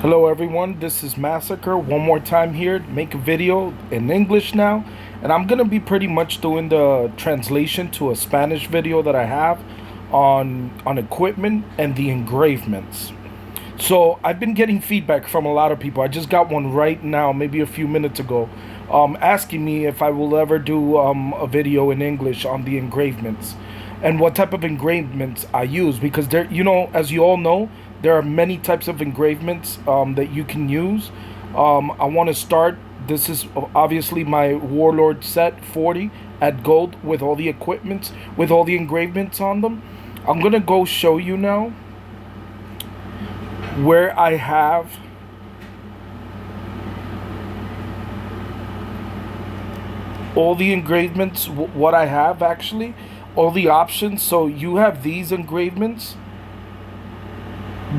Hello everyone, this is Mazacre one more time here to make a video in English now, and I'm gonna be pretty much doing the translation to a Spanish video that I have on equipment and the engravements. So I've been getting feedback from a lot of people. I just got one right now, maybe a few minutes ago, asking me if I will ever do a video in English on the engravements and what type of engravements I use, because there, as you all know, there are many types of engravements that you can use. I want to start. This is obviously my Warlord set 40 at gold with all the equipments, with all the engravements on them. I'm gonna go show you now where I have all the engravements, what I have actually, all the options. So you have these engravements.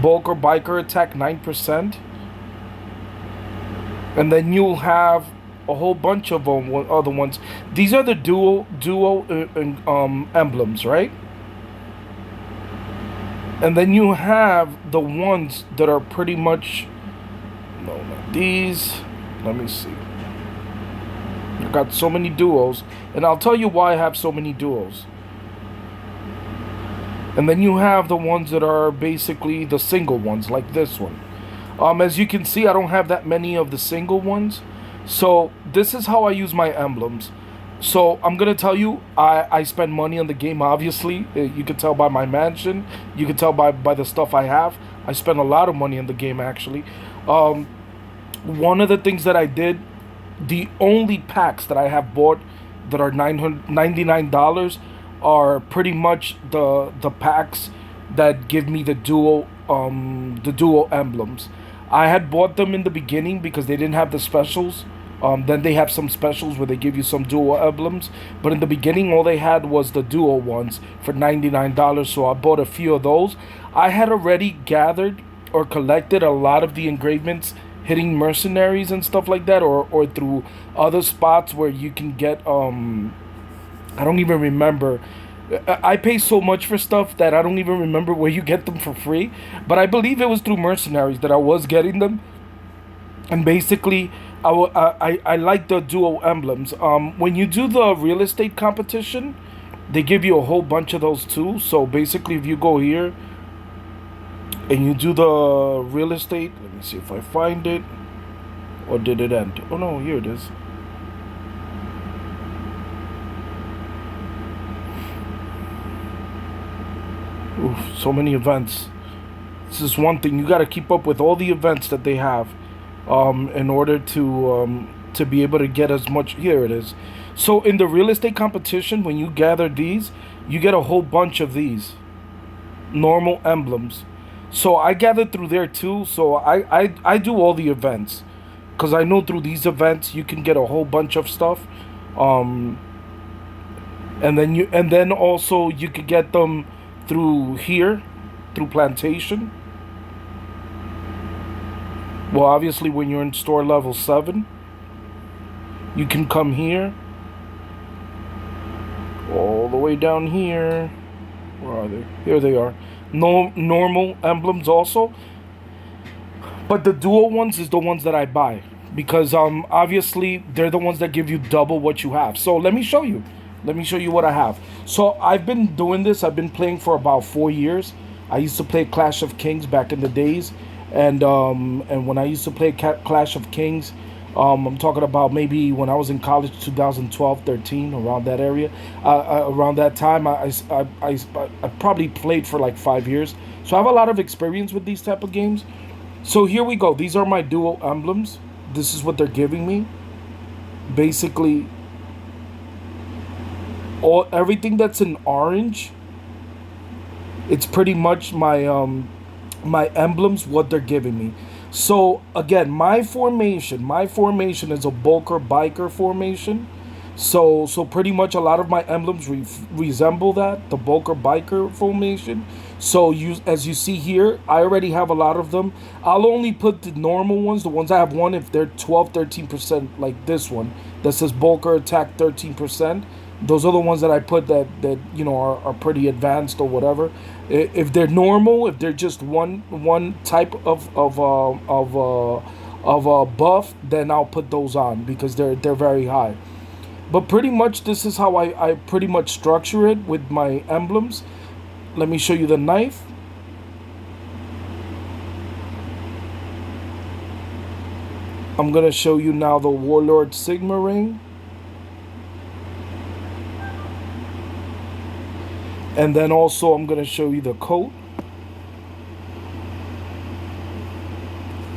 Bulk or biker attack 9%, and then you'll have a whole bunch of other ones. These are the duo emblems, right? And then you have the ones that are pretty much, no, not these. Let me see. I got so many duos, and I'll tell you why I have so many duos. And then you have the ones that are basically the single ones, like this one. As you can see, I don't have that many of the single ones. So this is how I use my emblems. So I'm going to tell you, I spend money on the game, obviously. You can tell by my mansion. You can tell by the stuff I have. I spend a lot of money on the game, actually. One of the things that I did, the only packs that I have bought that are $99 are pretty much the packs that give me the dual emblems. I had bought them in the beginning because they didn't have the specials. Then they have some specials where they give you some dual emblems, but in the beginning all they had was the dual ones for $99. So I bought a few of those. I had already gathered or collected a lot of the engravements hitting mercenaries and stuff like that, or through other spots where you can get I don't even remember. I pay so much for stuff that I don't even remember where you get them for free. But I believe it was through mercenaries that I was getting them. And basically, I like the dual emblems. When you do the real estate competition, they give you a whole bunch of those too. So basically, if you go here and you do the real estate, let me see if I find it. Or did it end? Oh no, here it is. Oof, so many events. This is one thing, you got to keep up with all the events that they have in order to be able to get as much. Here it is. So in the real estate competition, when you gather these, you get a whole bunch of these normal emblems. So I gathered through there too. So I do all the events because I know through these events you can get a whole bunch of stuff. And then also you could get them through here, through plantation. Well, obviously when you're in store level 7, you can come here all the way down here. Where are they? Here they are. No normal emblems also, but the dual ones is the ones that I buy because obviously they're the ones that give you double what you have. So let me show you. Let me show you what I have. So I've been doing this. I've been playing for about 4 years. I used to play Clash of Kings back in the days, and when I used to play Clash of Kings, I'm talking about maybe when I was in college, 2012, 13, around that area. Around that time, I probably played for like 5 years. So I have a lot of experience with these type of games. So here we go. These are my dual emblems. This is what they're giving me. Basically, everything that's in orange, it's pretty much my my emblems, what they're giving me. So again, my formation is a bulker biker formation. So pretty much a lot of my emblems resemble that, the bulker biker formation. So as you see here, I already have a lot of them. I'll only put the normal ones, the ones I have one, if they're 13%, like this one that says bulker attack 13%. Those are the ones that I put that are pretty advanced or whatever. If they're normal, if they're just one type of buff, then I'll put those on because they're very high. But pretty much this is how I pretty much structure it with my emblems. Let me show you the knife. I'm gonna show you now the Warlord Sigma ring. And then also I'm gonna show you the coat.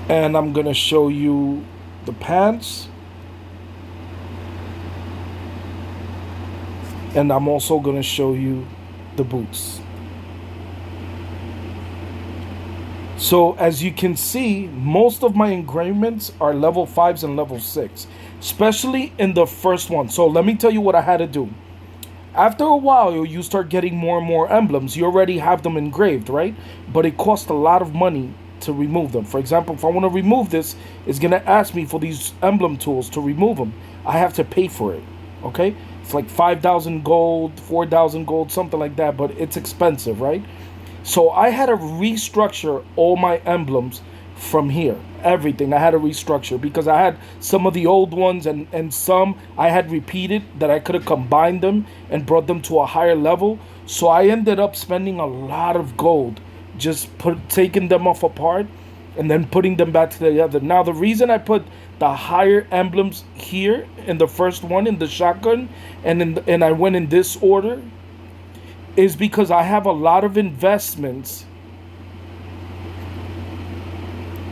And I'm gonna show you the pants. And I'm also gonna show you the boots. So as you can see, most of my engravements are level 5s and level 6, especially in the first one. So let me tell you what I had to do. After a while, you start getting more and more emblems. You already have them engraved, right? But it costs a lot of money to remove them. For example, if I want to remove this, it's going to ask me for these emblem tools to remove them. I have to pay for it, okay? It's like 5,000 gold, 4,000 gold, something like that, but it's expensive, right? So I had to restructure all my emblems from here. Everything I had to restructure because I had some of the old ones and some I had repeated that I could have combined them and brought them to a higher level. So I ended up spending a lot of gold just taking them off apart and then putting them back together. Now the reason I put the higher emblems here in the first one in the shotgun and I went in this order is because I have a lot of investments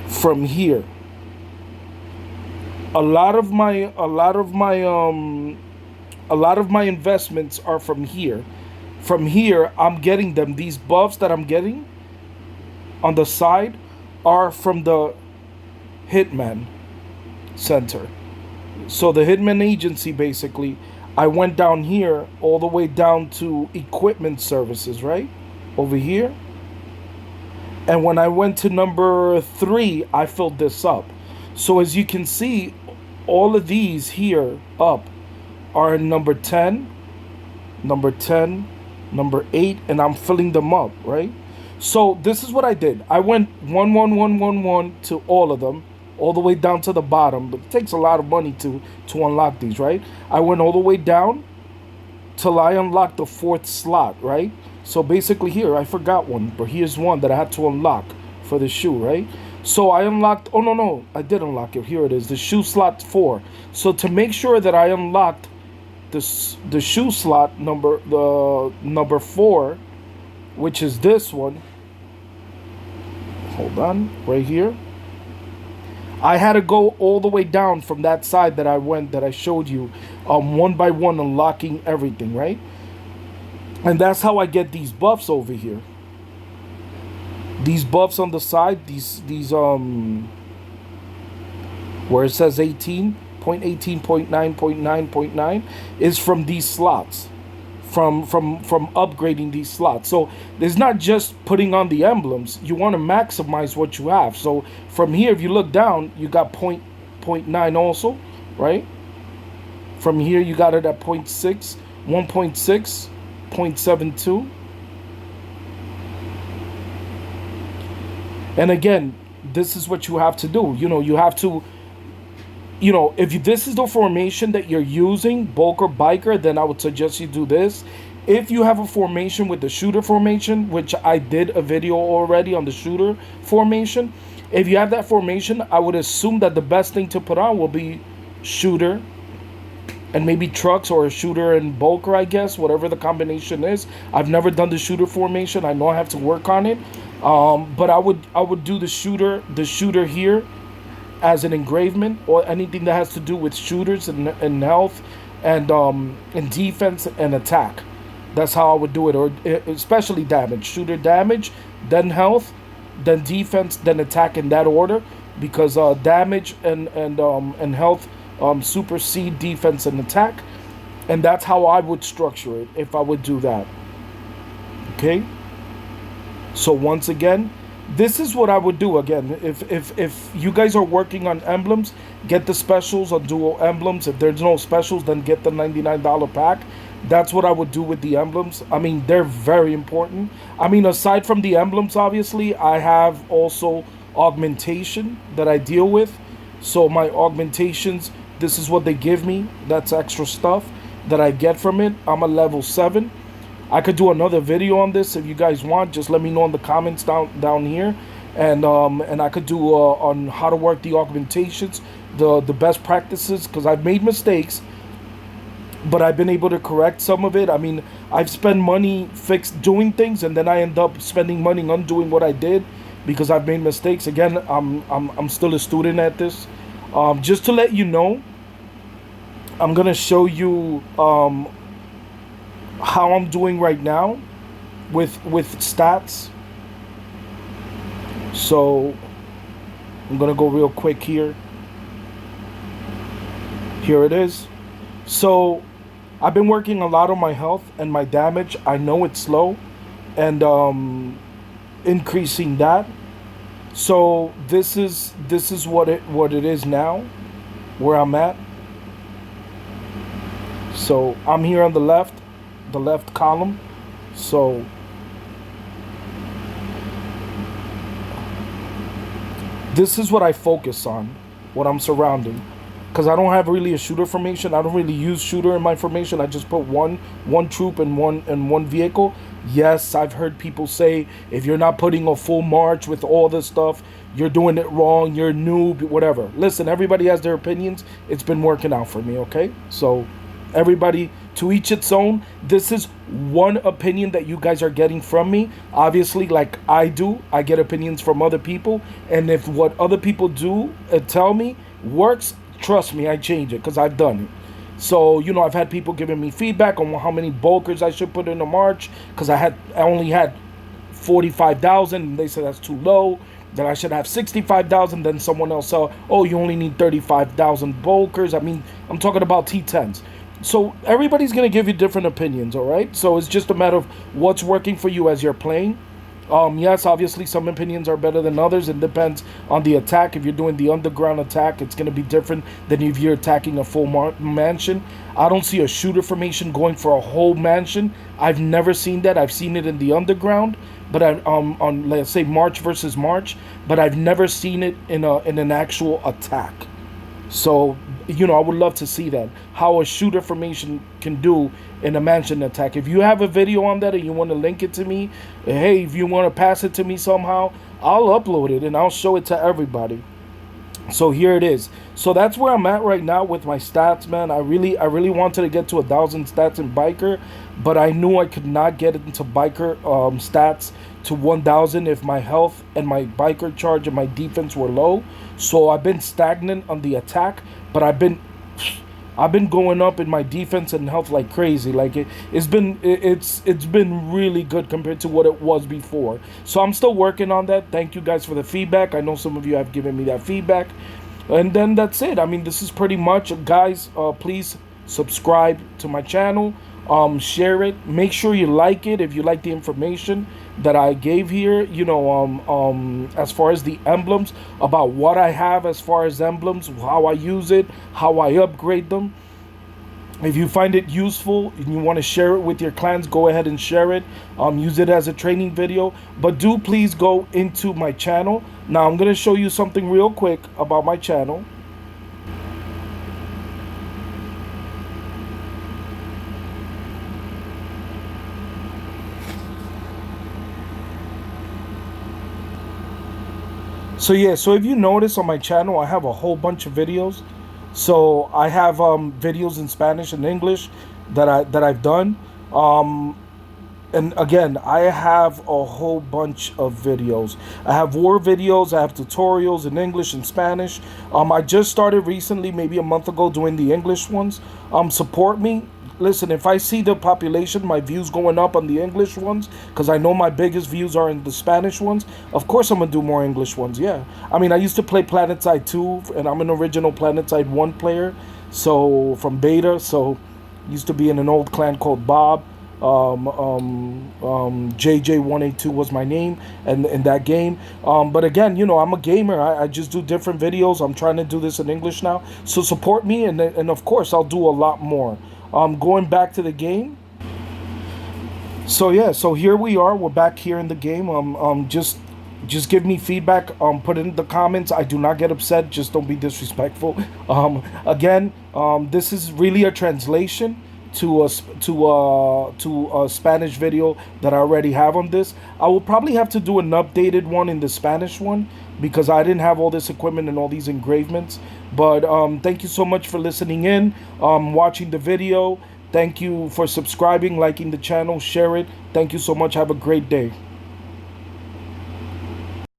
from here. A lot of my investments are from here. From here, I'm getting them. These buffs that I'm getting on the side are from the Hitman Center. So the Hitman Agency, basically, I went down here all the way down to equipment services, right? Over here. And when I went to number 3, I filled this up. So as you can see, all of these here up are number 10, number 10, number 8, and I'm filling them up, right? So this is what I did. I went 1, 1, 1, 1, 1 to all of them, all the way down to the bottom. But it takes a lot of money to unlock these, right? I went all the way down till I unlocked the 4th slot, right? So basically here, I forgot one, but here's one that I had to unlock for the shoe, right? So I unlocked, oh no, I did unlock it. Here it is, the shoe slot 4. So to make sure that I unlocked the shoe slot number 4, which is this one. Hold on, right here. I had to go all the way down from that side that I went, that I showed you, one by one unlocking everything, right? And that's how I get these buffs over here. These buffs on the side, these where it says 18, 0.18, 0.9, 0.9, 0.9 is from these slots. From upgrading these slots. So it's not just putting on the emblems. You want to maximize what you have. So from here, if you look down, you got 0.9 also, right? From here, you got it at 0.6, 1.6, 0.72. And again, this is what you have to do. You know, you have to, you know, if this is the formation that you're using, bulk or biker, then I would suggest you do this. If you have a formation with the shooter formation, which I did a video already on the shooter formation, if you have that formation, I would assume that the best thing to put on will be shooter and maybe trucks, or a shooter and bulker, I guess, whatever the combination is. I've never done the shooter formation. I know I have to work on it. But I would do the shooter here as an engravement, or anything that has to do with shooters and health and defense and attack. That's how I would do it, or especially damage. Shooter damage, then health, then defense, then attack, in that order, because damage and health supersede defense and attack, and that's how I would structure it if I would do that. Okay. So once again, this is what I would do. Again, if you guys are working on emblems, get the specials on dual emblems. If there's no specials, then get the $99 pack. That's what I would do with the emblems. I mean, they're very important. I mean, aside from the emblems, obviously, I have also augmentation that I deal with. So my augmentations, this is what they give me. That's extra stuff that I get from it. I'm a level 7. I could do another video on this if you guys want. Just let me know in the comments down here, and I could do on how to work the augmentations, the best practices, because I've made mistakes, but I've been able to correct some of it. I mean, I've spent money doing things, and then I end up spending money undoing what I did because I've made mistakes. Again, I'm still a student at this. Just to let you know, I'm gonna show you how I'm doing right now with stats. So I'm gonna go real quick here. Here it is. So I've been working a lot on my health and my damage. I know it's slow, and increasing that. So this is what it is now, where I'm at. So I'm here on the left column. So this is what I focus on, what I'm surrounding. Because I don't have really a shooter formation. I don't really use shooter in my formation. I just put one troop and one vehicle. Yes, I've heard people say if you're not putting a full march with all this stuff, you're doing it wrong, you're a noob, whatever. Listen, everybody has their opinions. It's been working out for me, okay? So everybody, to each its own. This is one opinion that you guys are getting from me. Obviously, like I do, I get opinions from other people. And if what other people do tell me works, trust me, I change it because I've done it. So, you know, I've had people giving me feedback on how many bulkers I should put in a march, because I only had 45,000, and they said that's too low. Then I should have 65,000. Then someone else said, oh, you only need 35,000 bulkers. I mean, I'm talking about T10s. So everybody's going to give you different opinions, all right? So it's just a matter of what's working for you as you're playing. Yes, obviously some opinions are better than others. It depends on the attack. If you're doing the underground attack, it's going to be different than if you're attacking a full mansion. I don't see a shooter formation going for a whole mansion. I've never seen that. I've seen it in the underground, but on let's say March versus March, but I've never seen it in an actual attack. So, you know, I would love to see that, how a shooter formation can do in a mansion attack. If you have a video on that and you want to link it to me, hey, if you want to pass it to me somehow, I'll upload it and I'll show it to everybody. So here it is. So that's where I'm at right now with my stats, man. I really wanted to get to 1,000 stats in biker, but I knew I could not get into biker stats to 1,000 if my health and my biker charge and my defense were low. So I've been stagnant on the attack, but I've been going up in my defense and health like crazy. Like it's been really good compared to what it was before. So I'm still working on that. Thank you guys for the feedback. I know some of you have given me that feedback. And then that's it. I mean, this is pretty much, guys. Please subscribe to my channel. Share it. Make sure you like it if you like the information that I gave here. You know, as far as the emblems, about what I have as far as emblems, how I use it, how I upgrade them. If you find it useful and you want to share it with your clans, go ahead and share it. Use it as a training video. But do please go into my channel. Now I'm going to show you something real quick about my channel. So yeah, so if you notice on my channel, I have a whole bunch of videos. So I have videos in Spanish and English that I've done. And again, I have a whole bunch of videos. I have war videos, I have tutorials in English and Spanish. I just started recently, maybe a month ago, doing the English ones. Support me. Listen, if I see the population, my views going up on the English ones, because I know my biggest views are in the Spanish ones, of course I'm going to do more English ones, yeah. I mean, I used to play PlanetSide 2, and I'm an original PlanetSide 1 player, so from beta, so used to be in an old clan called Bob. JJ182 was my name and in that game. But again, you know, I'm a gamer. I just do different videos. I'm trying to do this in English now. So support me, and of course I'll do a lot more. Going back to the game. So yeah, so here we are. We're back here in the game. Just give me feedback. Put it in the comments. I do not get upset. Just don't be disrespectful. Again, this is really a translation to a Spanish video that I already have on this. I will probably have to do an updated one in the Spanish one because I didn't have all this equipment and all these engravements. But thank you so much for listening in, watching the video. Thank you for subscribing, liking the channel, share it. Thank you so much. Have a great day.